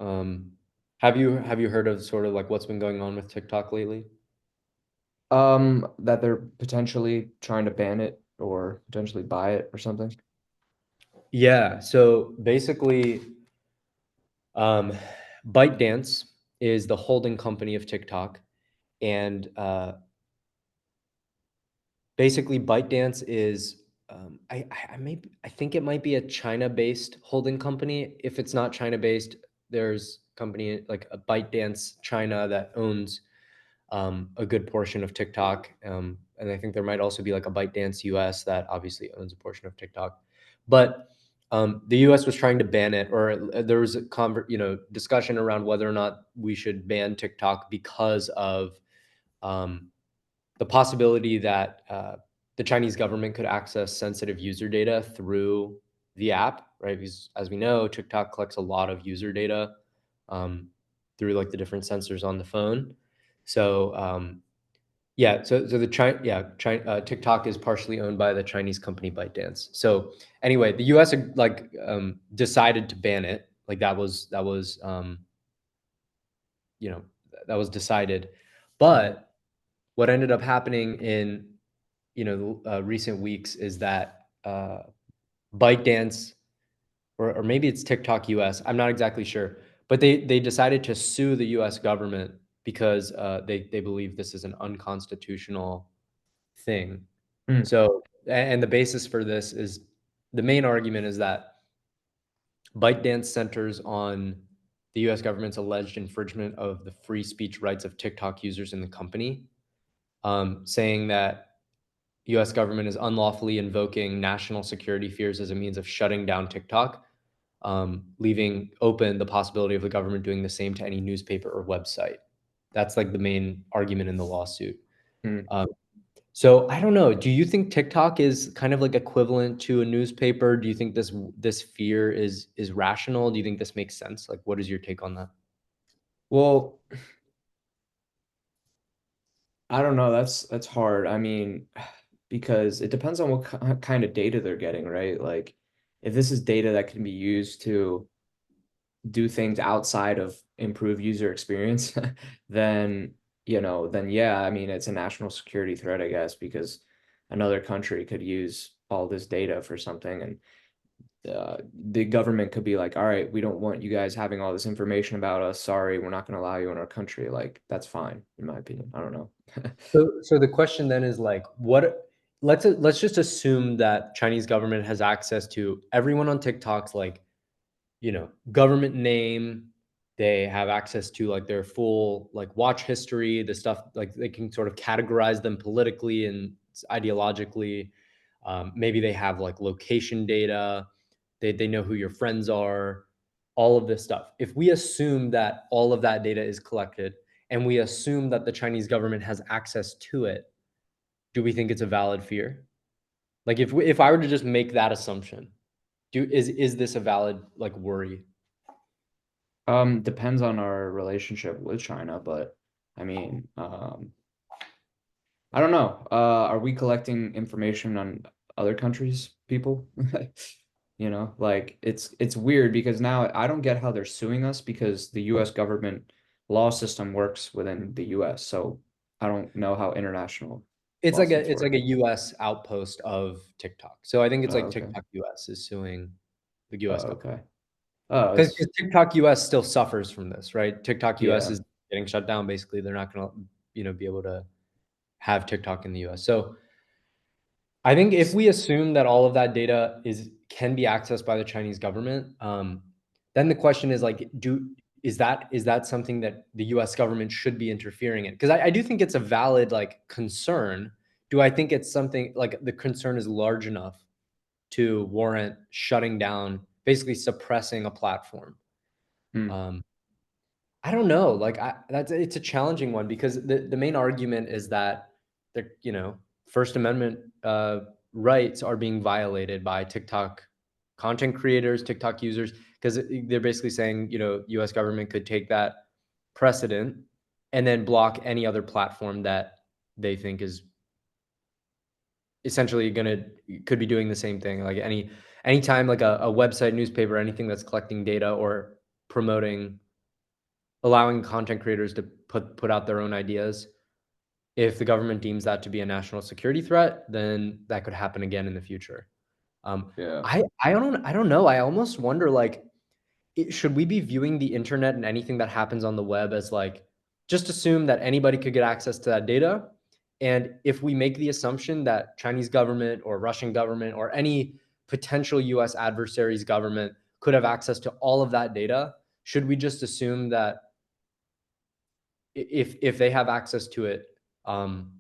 Um, have you heard of sort of like what's been going on with TikTok lately? That they're potentially trying to ban it or potentially buy it or something. Yeah, so basically, um, ByteDance is the holding company of TikTok, and basically, ByteDance is I think it might be a China-based holding company. If it's not China-based, there's company like a ByteDance China that owns a good portion of TikTok, and I think there might also be like a ByteDance US that obviously owns a portion of TikTok. But the US was trying to ban it, or there was a discussion around whether or not we should ban TikTok because of um, the possibility that the Chinese government could access sensitive user data through the app, right? Because as we know, TikTok collects a lot of user data um, through like the different sensors on the phone. So yeah, so the TikTok is partially owned by the Chinese company ByteDance. So anyway, the U.S. decided to ban it. Like you know that was decided, Mhm. but what ended up happening in recent weeks is that ByteDance or maybe it's TikTok US. I'm not exactly sure, but they decided to sue the US government because they believe this is an unconstitutional thing. Mm. So and the basis for this is the main argument is that ByteDance centers on the US government's alleged infringement of the free speech rights of TikTok users in the company, saying that US government is unlawfully invoking national security fears as a means of shutting down TikTok, leaving open the possibility of the government doing the same to any newspaper or website. That's like the main argument in the lawsuit. Mm. Um, so I don't know. Do you think TikTok is kind of like equivalent to a newspaper? Do you think this fear is rational? Do you think this makes sense? Like, what is your take on that? Well, I don't know. That's hard. I mean, because it depends on what kind of data they're getting, right? Like, if this is data that can be used to do things outside of improve user experience, then, then yeah, I mean, it's a national security threat, I guess, because another country could use all this data for something, and the government could be like, all right, we don't want you guys having all this information about us. Sorry, we're not going to allow you in our country. Like, that's fine, in my opinion. I don't know. So the question then is like, what? Let's just assume that Chinese government has access to everyone on TikTok's like government name. They have access to like their full like watch history, the stuff like they can sort of categorize them politically and ideologically. Maybe they have like location data. They know who your friends are, all of this stuff. If we assume that all of that data is collected and we assume that the Chinese government has access to it, do we think it's a valid fear? Like if I were to just make that assumption, is this a valid like worry? Depends on our relationship with China, but I mean, I don't know. Are we collecting information on other countries' people? Like it's weird because now I don't get how they're suing us because the US government law system works within the US. So I don't know how international lawsuits It's like work. a US outpost of TikTok. So I think it's Oh, like okay. TikTok US is suing the US Oh, government. okay. Oh, Because it's TikTok US still suffers from this, right? TikTok US yeah. is getting shut down. Basically, they're not gonna, be able to have TikTok in the US. So I think if we assume that all of that data can be accessed by the Chinese government, then the question is like, is that something that the U.S. government should be interfering in? Because I do think it's a valid like concern. Do I think it's something like the concern is large enough to warrant shutting down, basically suppressing a platform? Hmm. Um, I don't know. Like it's a challenging one because the main argument is that the First Amendment rights are being violated by TikTok content creators, TikTok users, because they're basically saying U.S. government could take that precedent and then block any other platform that they think is essentially gonna could be doing the same thing. Like anytime like a website, newspaper, anything that's collecting data or promoting allowing content creators to put out their own ideas. If the government deems that to be a national security threat, then that could happen again in the future. Yeah. I don't know. I almost wonder like should we be viewing the internet and anything that happens on the web as like just assume that anybody could get access to that data? And if we make the assumption that Chinese government or Russian government or any potential US adversaries government could have access to all of that data, should we just assume that if they have access to it, um,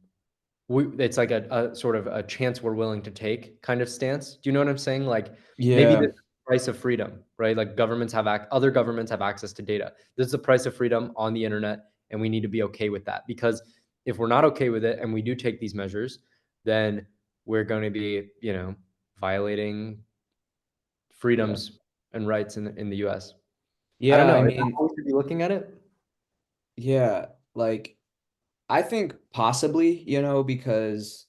it's like a sort of a chance we're willing to take kind of stance. Do you know what I'm saying? Like maybe Yeah. the price of freedom, right? Like other governments have access to data. This is the price of freedom on the internet, and we need to be okay with that because if we're not okay with it and we do take these measures, then we're going to be, violating Yeah. freedoms and rights in the US. I don't Yeah, I know. Is that mean, how we should be looking at it? yeah, like I think possibly, because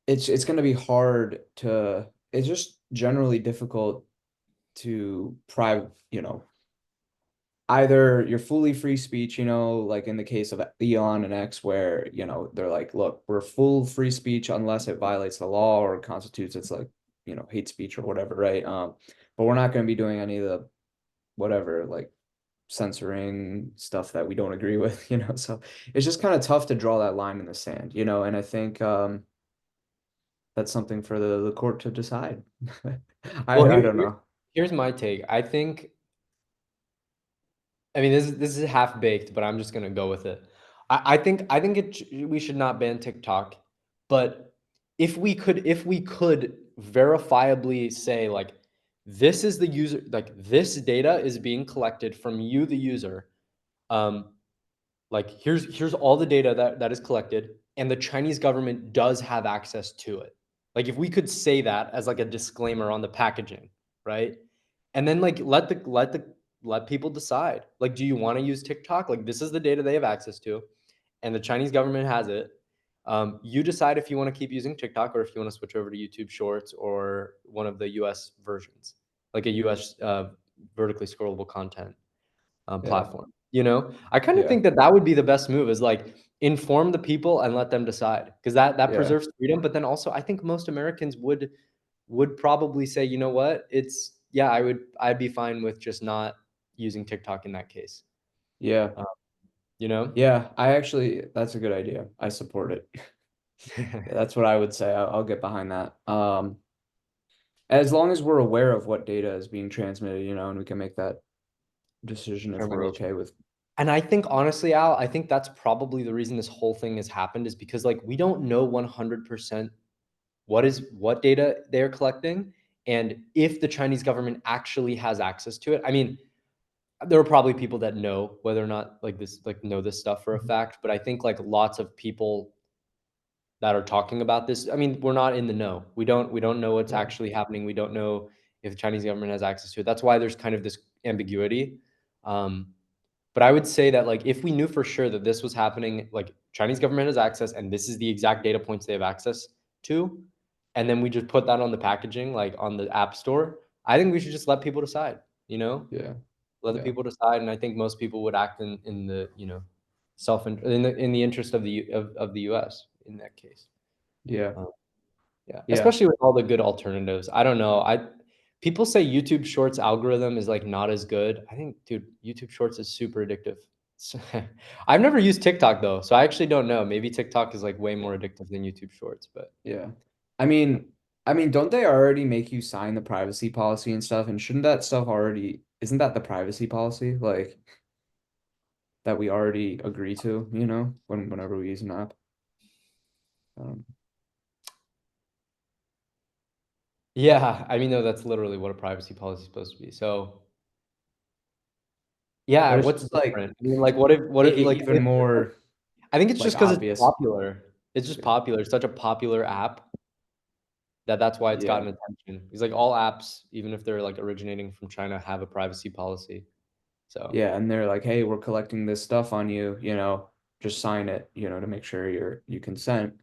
it's going to be hard to it's just generally difficult to either you're fully free speech, like in the case of Elon and X, where, they're like, look, we're full free speech unless it violates the law or constitutes it's like, hate speech or whatever, right? But we're not going to be doing any of the whatever, like censoring stuff that we don't agree with, So it's just kind of tough to draw that line in the sand, and I think that's something for the court to decide. Well, I don't know. here's my take. I mean, this is half baked, but I'm just gonna go with it. I think we should not ban TikTok, but if we could verifiably say like this is the user, like this data is being collected from you, the user. Um, like here's all the data that is collected, and the Chinese government does have access to it. Like if we could say that as like a disclaimer on the packaging, right? And then like let people decide. Like, do you want to use TikTok? Like this is the data they have access to, and the Chinese government has it. You decide if you want to keep using TikTok or if you want to switch over to YouTube Shorts or one of the US versions, like a US vertically scrollable content Yeah. platform. I kind of Yeah. think that would be the best move is like inform the people and let them decide because that Yeah. preserves freedom. But then also, I think most Americans would probably say, you know what, I'd be fine with just not using TikTok in that case. Yeah. Uh, you know, Yeah. That's a good idea. I support it. Yeah, that's what I would say. I'll get behind that. As long as we're aware of what data is being transmitted, and we can make that decision if we're determination. okay with. And I think honestly, Al, I think that's probably the reason this whole thing has happened is because like we don't know 100% what data they're collecting and if the Chinese government actually has access to it. I mean, there are probably people that know whether or not like know this stuff for a Mhm. fact, but I think like lots of people that are talking about this, I mean, we're not in the know. We don't know what's Yeah. actually happening. We don't know if the Chinese government has access to it. That's why there's kind of this ambiguity. Um, but I would say that like if we knew for sure that this was happening, like Chinese government has access and this is the exact data points they have access to, and then we just put that on the packaging, like on the app store, I think we should just let people decide, you know? Yeah. Let the Yeah. people decide. And I think most people would act in the, in the interest of the US in that case. Yeah. Um, yeah, Yeah. especially with all the good alternatives. I don't know. People say YouTube Shorts algorithm is like not as good. I think, dude, YouTube Shorts is super addictive. So, I've never used TikTok though, so I actually don't know. Maybe TikTok is like way more addictive than YouTube Shorts, but Yeah. I mean, don't they already make you sign the privacy policy and stuff? And shouldn't that stuff already, isn't that the privacy policy? Like that we already agree to, whenever we use an app. Um, yeah, I mean, no, that's literally what a privacy policy is supposed to be. So yeah, but it's what's just like different? I mean, like, what if like even more I think it's like just because it's obvious. popular. It's just popular. It's such a popular app that's why it's Yeah. gotten attention. Because like all apps, even if they're like originating from China, have a privacy policy. So Yeah, and they're like, "Hey, we're collecting this stuff on you, just sign it, to make sure you consent."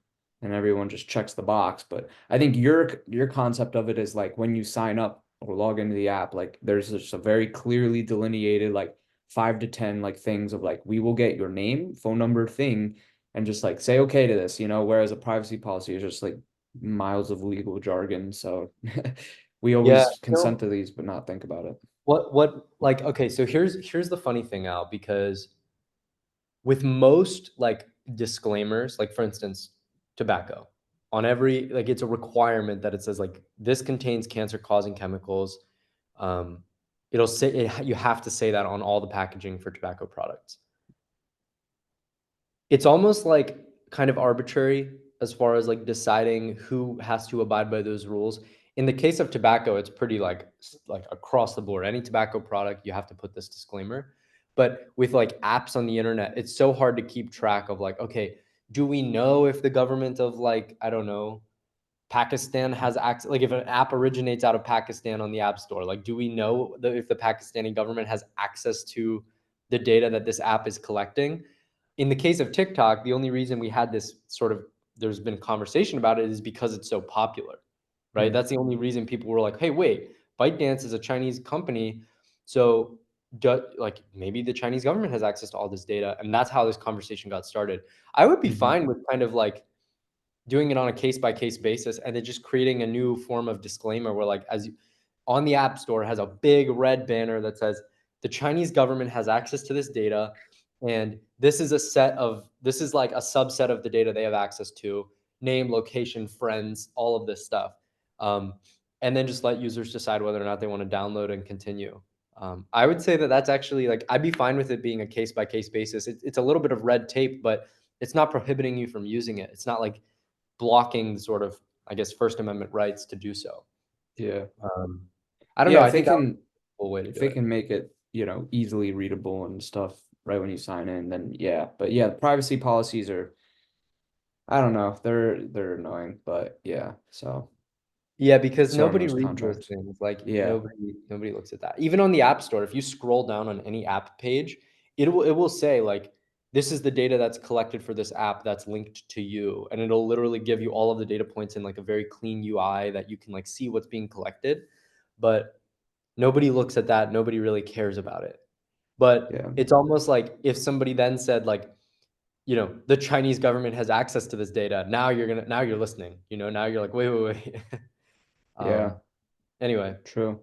And everyone just checks the box. But I think your concept of it is like when you sign up or log into the app, like there's just a very clearly delineated like 5 to 10 like things of like we will get your name, phone number, thing, and just like say okay to this, whereas a privacy policy is just like miles of legal jargon. So we Yeah. always consent to these but not think about it. Like, okay, so here's the funny thing, Al, because with most like disclaimers, like for instance, tobacco, on every, like it's a requirement that it says like this contains cancer causing chemicals. Um, it'll say you have to say that on all the packaging for tobacco products. It's almost like kind of arbitrary as far as like deciding who has to abide by those rules. In the case of tobacco, it's pretty like across the board. Any tobacco product, you have to put this disclaimer. But with like apps on the internet, it's so hard to keep track of like, okay, do we know if the government of like, I don't know, Pakistan has access, like if an app originates out of Pakistan on the App Store, like do we know if the Pakistani government has access to the data that this app is collecting? In the case of TikTok, the only reason we had this sort of, there's been conversation about it is because it's so popular, right? Hmm. That's the only reason people were like, hey, wait, ByteDance is a Chinese company. So like maybe the Chinese government has access to all this data. And that's how this conversation got started. I would be Hmm. fine with kind of like doing it on a case by case basis and then just creating a new form of disclaimer where like on the App Store has a big red banner that says the Chinese government has access to this data, and this is this is like a subset of the data they have access to: name, location, friends, all of this stuff. um, and then just let users decide whether or not they want to download and continue. I would say that that's actually like, I'd be fine with it being a case by case basis. It's a little bit of red tape, but it's not prohibiting you from using it. It's not like blocking the sort of, I guess, First Amendment rights to do so. Yeah. Um, I don't know. Yeah, I think that was a cool way to if do they it. can make it, easily readable and stuff right when you sign in, then yeah. But yeah, privacy policies are, I don't know, they're annoying, but yeah. So Yeah, because so are nobody most reads those contracts. things. Like Yeah. nobody looks at that. Even on the App Store, if you scroll down on any app page, it will say like this is the data that's collected for this app that's linked to you, and it'll literally give you all of the data points in like a very clean UI that you can like see what's being collected. But nobody looks at that. Nobody really cares about it. But Yeah. it's almost like if somebody then said like, the Chinese government has access to this data. Now you're listening. Now you're like, wait. Yeah. um, anyway, True.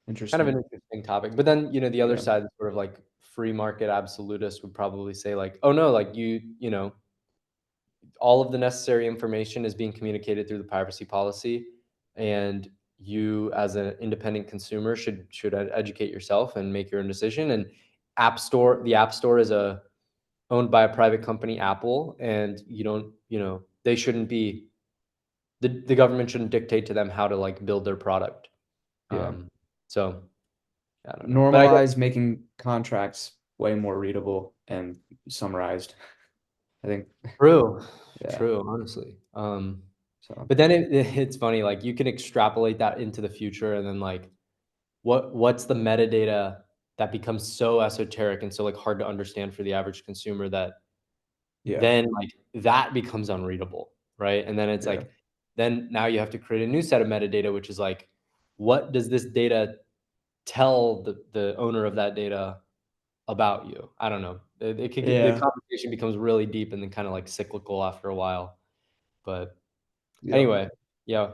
kind of an Interesting. interesting topic. But then, the other Yeah. side, sort of like free market absolutist, would probably say like, oh no, like all of the necessary information is being communicated through the privacy policy, and you as an independent consumer should educate yourself and make your own decision. And the App Store is owned by a private company, Apple, and you don't, they shouldn't be, the government shouldn't dictate to them how to like build their product. Yeah. Um, so I don't know, but I guess Normalize making contracts way more readable and summarized. I think, true, yeah. true, honestly. So But then it's funny, like you can extrapolate that into the future, and then like what's the metadata that becomes so esoteric and so like hard to understand for the average consumer that yeah. then like that becomes unreadable, right? And then it's Yeah. like, then now you have to create a new set of metadata, which is like, what does this data tell the owner of that data about you? I don't know. It could get, the Yeah. conversation becomes really deep and then kind of like cyclical after a while. But Yeah. anyway, yeah.